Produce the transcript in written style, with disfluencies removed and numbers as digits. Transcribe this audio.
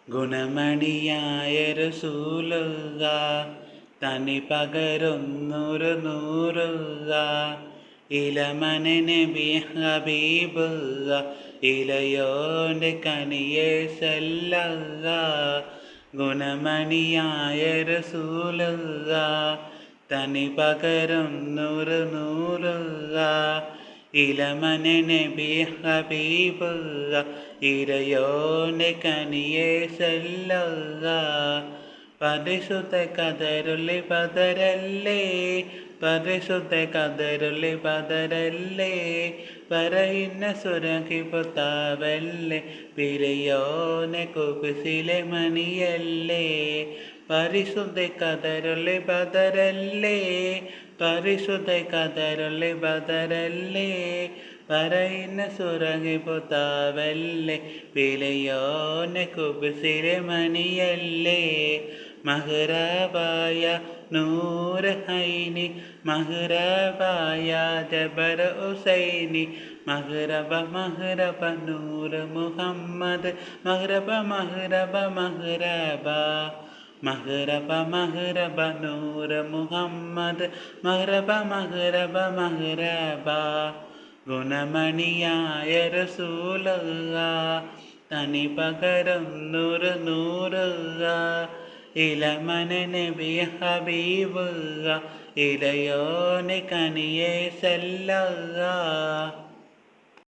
ഗുണമണിയായ റസൂലുക തനി പകരുന്നൊരു നൂറുക ഇലമന നബി ഹബീബുക ഇലയോൻ്റെ കനിയെ സല്ലക ഗുണമണിയായ റസൂലുക തനി പകരുന്നൊരു നൂറുക ഇലമന നബി ഹബീബുക ഇരയോൻ്റെ കനിയെ സല്ലക പരിശുദ്ധ കദറുള്ളി പദരല്ലേ പരിശുദ്ധ കദറുള്ളി പദരല്ലേ പറയുന്ന സുരകി പുത്താവല്ലേ പിരയോനെ കുപിസിലെ മണിയല്ലേ പരിശുദ്ധ കദറുള്ളി പദരല്ലേ പരിശുദ്ധ കദറുള്ളി പദരല്ലേ പറയുന്ന സുരകി പുത്താവല്ലേ പിലയോനെ കുപിസിലെ മണിയല്ലേ മഹ്റബായ നൂറ് ഹൈനി മഹ്റബായ ജബർ ഹുസൈനി മഹ്റബ മഹ്റബ നൂറ് മുഹമ്മദ് മഹ്റബ മഹ്റബ മഹ്റബ മഹ്റബ മഹ്റബ നൂറ് മുഹമ്മദ് മഹ്റബ മഹ്റബ മഹ്റബ ഗുണമണിയായ റസൂലുക തനി പകരുന്നൊരു നൂറുക ഇലമന നബി ഹബീബുക ഇലയോനെ കനിയെ സല്ലക